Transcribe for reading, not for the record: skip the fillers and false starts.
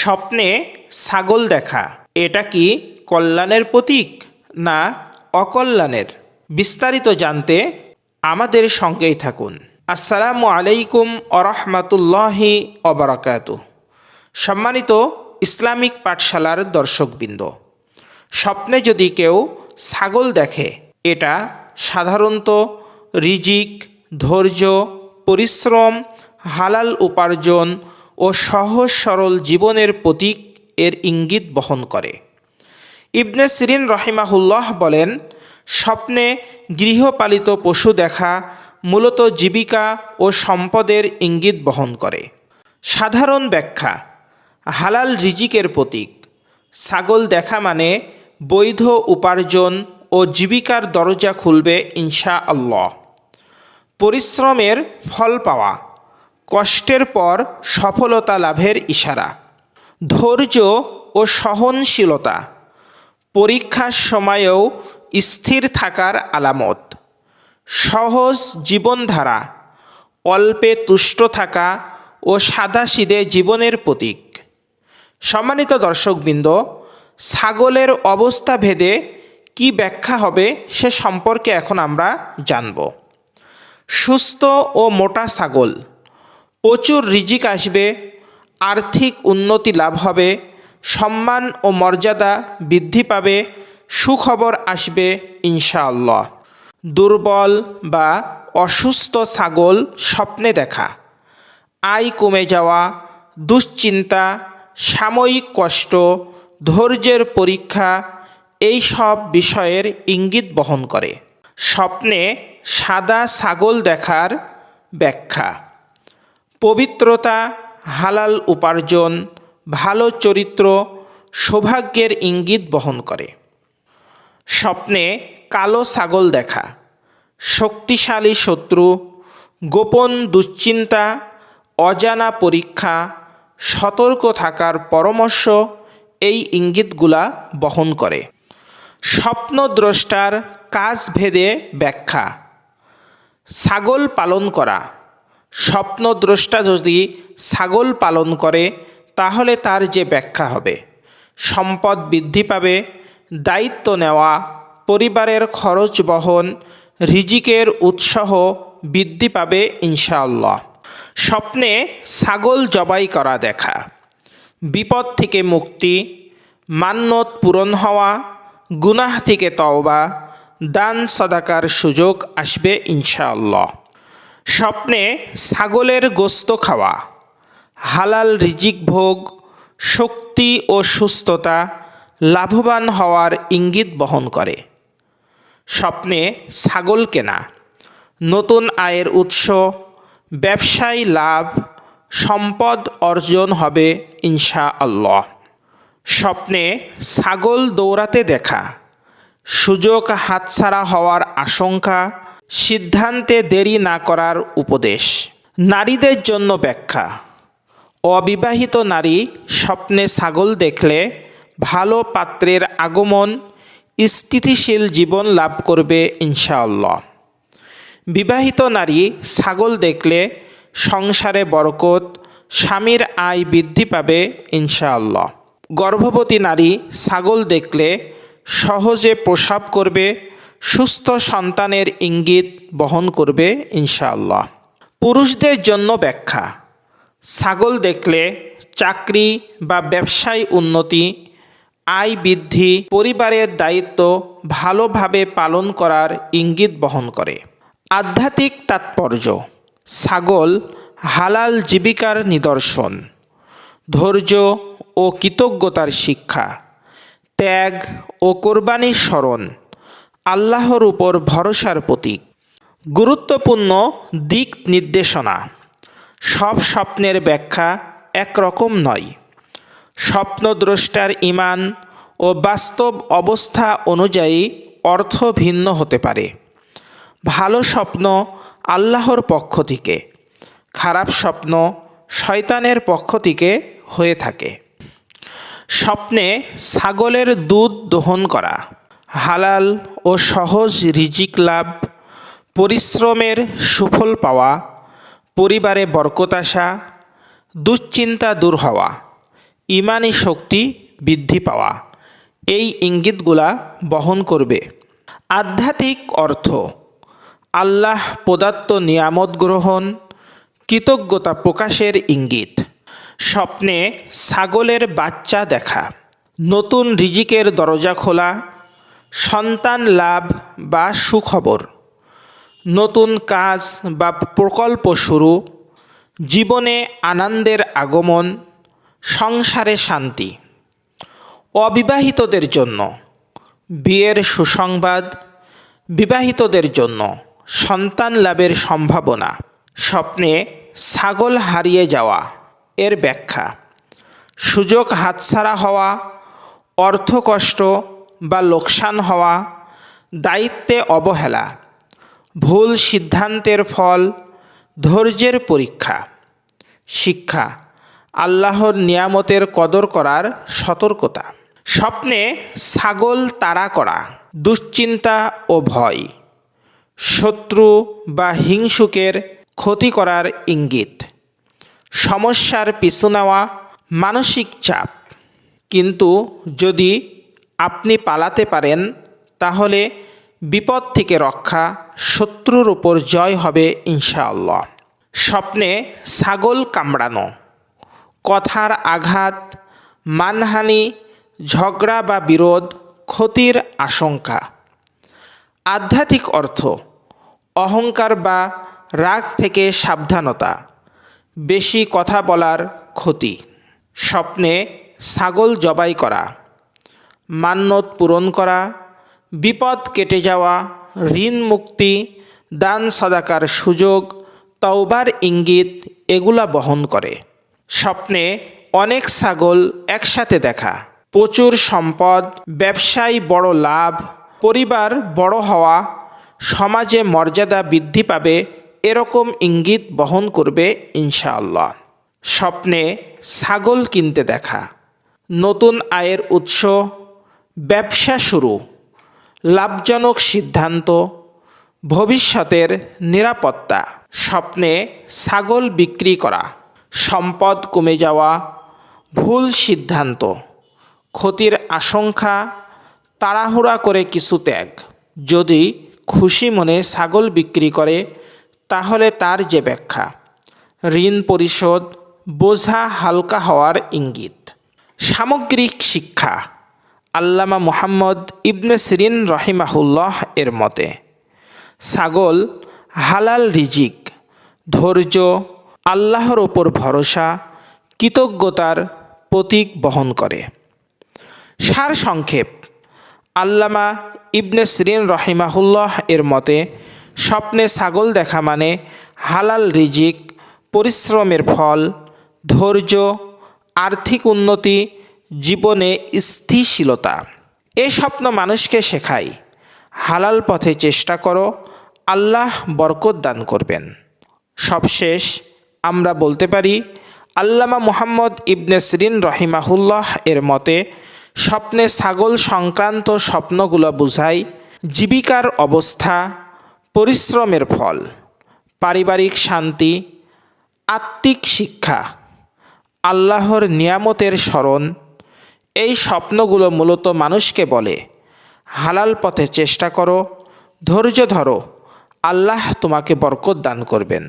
স্বপ্নে ছাগল দেখা এটা কি কল্যাণের প্রতীক না অকল্যাণের? বিস্তারিত জানতে আমাদের সঙ্গেই থাকুন। আসসালামু আলাইকুম আরহামাতুল্লাহি ওবারাকাতুহু। সম্মানিত ইসলামিক পাঠশালার দর্শকবৃন্দ, স্বপ্নে যদি কেউ ছাগল দেখে এটা সাধারণত রিজিক, ধৈর্য, পরিশ্রম, হালাল উপার্জন ও সহজ সরল জীবনের প্রতীক এর ইঙ্গিত বহন করে। ইবনে সিরিন রাহিমাহুল্লাহ বলেন, স্বপ্নে গৃহপালিত পশু দেখা মূলত জীবিকা ও সম্পদের ইঙ্গিত বহন করে। সাধারণ ব্যাখ্যা: হালাল রিজিকের প্রতীক। ছাগল দেখা মানে বৈধ উপার্জন ও জীবিকার দরজা খুলবে ইনশাআল্লাহ। পরিশ্রমের ফল পাওয়া, কষ্টের পর সফলতা লাভের ইশারা। ধৈর্য ও সহনশীলতা, পরীক্ষার সময়েও স্থির থাকার আলামত। সহজ জীবনধারা, অল্পে তুষ্ট থাকা ও সাদাসিধে জীবনের প্রতীক। সম্মানিত দর্শকবৃন্দ, ছাগলের অবস্থা ভেদে কি ব্যাখ্যা হবে সে সম্পর্কে এখন আমরা জানব। সুস্থ ও মোটা ছাগল, প্রচুর রিজিক আসবে, আর্থিক উন্নতি লাভ হবে, সম্মান ও মর্যাদা বৃদ্ধি পাবে, সুখবর আসবে ইনশাআল্লাহ। দুর্বল বা অসুস্থ ছাগল স্বপ্নে দেখা, আয় কমে যাওয়া, দুশ্চিন্তা, সাময়িক কষ্ট, ধৈর্যের পরীক্ষা এই সব বিষয়ের ইঙ্গিত বহন করে। স্বপ্নে সাদা ছাগল দেখার ব্যাখ্যা: পবিত্রতা, হালাল উপার্জন, ভালো চরিত্র, সৌভাগ্যের ইঙ্গিত বহন করে। স্বপ্নে কালো ছাগল দেখা, শক্তিশালী শত্রু, গোপন দুশ্চিন্তা, অজানা পরীক্ষা, সতর্ক থাকার পরামর্শ এই ইঙ্গিতগুলা বহন করে। স্বপ্নদ্রষ্টার কাজ ভেদে ব্যাখ্যা: ছাগল পালন করা। স্বপ্নদ্রষ্টা যদি ছাগল পালন করে তাহলে তার যে ব্যাখ্যা হবে: সম্পদ বৃদ্ধি পাবে, দায়িত্ব নেওয়া, পরিবারের খরচ বহন, রিজিকের উৎসাহ বৃদ্ধি পাবে ইনশাআল্লাহ। স্বপ্নে ছাগল জবাই করা দেখা, বিপদ থেকে মুক্তি, মান্যত পূরণ হওয়া, গুনাহ থেকে তওবা, দান সাদাকার সুযোগ আসবে ইনশাআল্লাহ। স্বপ্নে ছাগলের গোশত খাওয়া, হালাল রিজিক ভোগ, শক্তি ও সুস্থতা, লাভবান হওয়ার ইঙ্গিত বহন করে। স্বপ্নে ছাগল কেনা, নতুন আয়ের উৎস, ব্যবসায় লাভ, সম্পদ অর্জন হবে ইনশাআল্লাহ। স্বপ্নে ছাগল দৌড়াতে দেখা, সুযোগ হাতছাড়া হওয়ার আশঙ্কা, সিদ্ধান্তে দেরি না করার উপদেশ। নারীদের জন্য ব্যাখ্যা: অবিবাহিত নারী স্বপ্নে ছাগল দেখলে ভালো পাত্রের আগমন, স্থিতিশীল জীবন লাভ করবে ইনশাআল্লাহ। বিবাহিত নারী ছাগল দেখলে সংসারে বরকত, স্বামীর আয় বৃদ্ধি পাবে ইনশাআল্লাহ। গর্ভবতী নারী ছাগল দেখলে সহজে প্রসব করবে, সুস্থ সন্তানের ইঙ্গিত বহন করবে ইনশাআল্লাহ। পুরুষদের জন্য ব্যাখ্যা: ছাগল দেখলে চাকরি বা ব্যবসায় উন্নতি, আয় বৃদ্ধি, পরিবারের দায়িত্ব ভালোভাবে পালন করার ইঙ্গিত বহন করে। আধ্যাত্মিক তাৎপর্য: ছাগল হালাল জীবিকার নিদর্শন, ধৈর্য ও কৃতজ্ঞতার শিক্ষা, ত্যাগ ও কোরবানির স্মরণ, আল্লাহর উপর ভরসার প্রতীক। গুরুত্বপূর্ণ দিক নির্দেশনা: সব স্বপ্নের ব্যাখ্যা একরকম নয়। স্বপ্নদ্রষ্টার ঈমান ও বাস্তব অবস্থা অনুযায়ী অর্থ ভিন্ন হতে পারে। ভালো স্বপ্ন আল্লাহর পক্ষ থেকে, খারাপ স্বপ্ন শয়তানের পক্ষ থেকে হয়ে থাকে। স্বপ্নে ছাগলের দুধ দহন করা, হালাল ও সহজ রিজিক লাভ, পরিশ্রমের সুফল পাওয়া, পরিবারে বরকত আসা, দুশ্চিন্তা দূর হওয়া ইমানি শক্তি বৃদ্ধি পাওয়া এই ইঙ্গিতগুলা বহন করবে। আধ্যাত্মিক অর্থ আল্লাহ প্রদত্ত নিয়ামত গ্রহণ, কৃতজ্ঞতা প্রকাশের ইঙ্গিত। স্বপ্নে ছাগলের বাচ্চা দেখা, নতুন রিজিকের দরজা খোলা, সন্তান লাভ বা সুখবর, নতুন কাজ বা প্রকল্প শুরু, জীবনে আনন্দের আগমন, সংসারে শান্তি। অবিবাহিতদের জন্য বিয়ের সুসংবাদ, বিবাহিতদের জন্য সন্তান লাভের সম্ভাবনা। স্বপ্নে ছাগল হারিয়ে যাওয়া এর ব্যাখ্যা, সুযোগ হাতছাড়া হওয়া, অর্থকষ্ট বা লোকসান হওয়া, দায়িত্বে অবহেলা, ভুল সিদ্ধান্তের ফল, ধৈর্যের পরীক্ষা। শিক্ষা আল্লাহর নিয়ামতের কদর করার সতর্কতা। স্বপ্নে ছাগল তাড়া করা দুশ্চিন্তা ও ভয়, শত্রু বা হিংসুকের ক্ষতি করার ইঙ্গিত। সমস্যার পিছু নেওয়া, মানসিক চাপ। কিন্তু যদি আপনি পালাতে পারেন তাহলে বিপদ থেকে রক্ষা, শত্রুর উপর জয় হবে ইনশাআল্লাহ। স্বপ্নে ছাগল কামড়ানো, কথার আঘাত, মানহানি, ঝগড়া বা বিরোধ, ক্ষতির আশঙ্কা। আধ্যাত্মিক অর্থ অহংকার বা রাগ থেকে সাবধানতা, বেশি কথা বলার ক্ষতি। স্বপ্নে ছাগল জবাই করা, মান্যত পূরণ করা, বিপদ কেটে যাওয়া, ঋণ মুক্তি, দান সাদাকার সুযোগ, তওবার ইঙ্গিত এগুলা বহন করে। স্বপ্নে অনেক ছাগল একসাথে দেখা, প্রচুর সম্পদ, ব্যবসায় বড় লাভ, পরিবার বড় হওয়া, সমাজে মর্যাদা বৃদ্ধি পাবে এরকম ইঙ্গিত বহন করবে ইনশাআল্লাহ। স্বপ্নে ছাগল কিনতে দেখা, নতুন আয়ের উৎস, ব্যবসা শুরু, লাভজনক সিদ্ধান্ত, ভবিষ্যতের নিরাপত্তা। স্বপ্নে ছাগল বিক্রি করা, সম্পদ কমে যাওয়া, ভুল সিদ্ধান্ত, ক্ষতির আশঙ্কা, তাড়াহুড়া করে কিছু ত্যাগ। যদি খুশি মনে ছাগল বিক্রি করে তাহলে তার যে ব্যাখ্যা, ঋণ পরিশোধ, বোঝা হালকা হওয়ার ইঙ্গিত। সামগ্রিক শিক্ষা আল্লামা মুহাম্মদ ইবনে সিরিন রহিমাহুল্লাহ এর মতে ছাগল হালাল রিজিক, ধৈর্য, আল্লাহর ওপর ভরসা, কৃতজ্ঞতার প্রতীক বহন করে। সারসংক্ষেপ আল্লামা ইবনে সিরিন রহিমাহুল্লাহ এর মতে স্বপ্নে ছাগল দেখা মানে হালাল রিজিক, পরিশ্রমের ফল, ধৈর্য, আর্থিক উন্নতি, জীবনে স্থিতিশীলতা। এই স্বপ্ন মানুষকে শেখায় হালাল পথে চেষ্টা করো, আল্লাহ বরকত দান করবেন। সবশেষ আমরা বলতে পারি আল্লামা মুহাম্মদ ইবনে সিরিন রহিমাহুল্লাহ এর মতে স্বপ্নে ছাগল সংক্রান্ত স্বপ্নগুলো বোঝায় জীবিকার অবস্থা, পরিশ্রমের ফল, পারিবারিক শান্তি, আত্মিক শিক্ষা, আল্লাহর নিয়ামতের স্মরণ। এই স্বপ্নগুলো মূলত মানুষকে বলে হালাল পথে চেষ্টা করো, ধৈর্য ধরো, আল্লাহ তোমাকে বরকত দান করবেন।